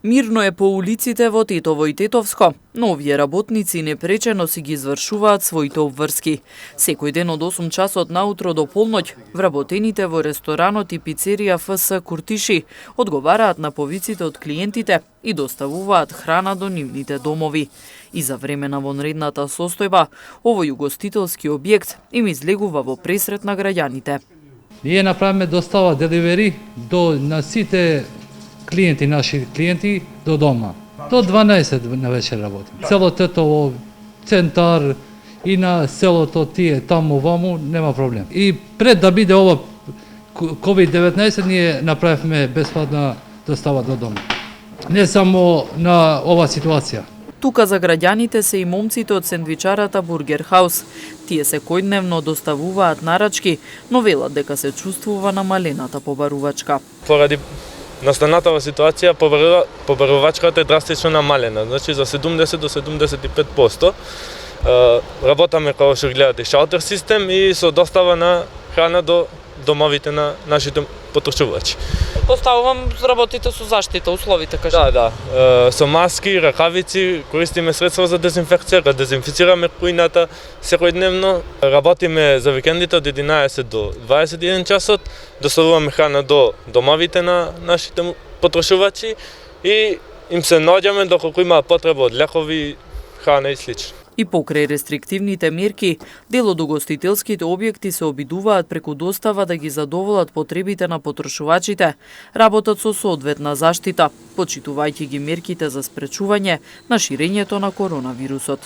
Мирно е по улиците во Тетово и Тетовско, но овие работници непречено си ги извршуваат своите обврски. Секој ден од 8 часот наутро до полноќ, вработените во ресторанот и пицерија ФС Куртиши одговараат на повиците од клиентите и доставуваат храна до нивните домови. И за време на вонредната состојба, овој угостителски објект им излегува во пресрет на граѓаните. Ние направиме достава деливери на сите клиенти, наши клиенти, до дома. До 12 на вечер работим. Цело Тетово, центар и на селото тие таму ваму нема проблем. И пред да биде ова COVID-19 ние направивме бесплатна достава до дома. Не само на ова ситуација. Тука за граѓаните се и момците од сендвичарата Бургер Хаус. Тие секојдневно доставуваат нарачки, но велат дека се чувствува намалената побарувачка. Поради настанатава ситуација, побарувачката е драстично намалена, значи за 70 до 75%. Работаме, како што гледате, шалтер систем и со достава на храна до домовите на нашите потрошувачи. Поставувам работите со заштита, условите, кажа. Да. Со маски, ракавици, користиме средства за дезинфекција, дезинфицираме кујната секојдневно. Работиме за викендите од 11 до 21 часот, доставуваме храна до домовите на нашите потрошувачи и им се наоѓаме доколку имаат потреба од лекови, храна и слично. И покрај рестриктивните мерки, дел од угостителските објекти се обидуваат преку достава да ги задоволат потребите на потрошувачите, работат со соодветна заштита, почитувајќи ги мерките за спречување на ширењето на коронавирусот.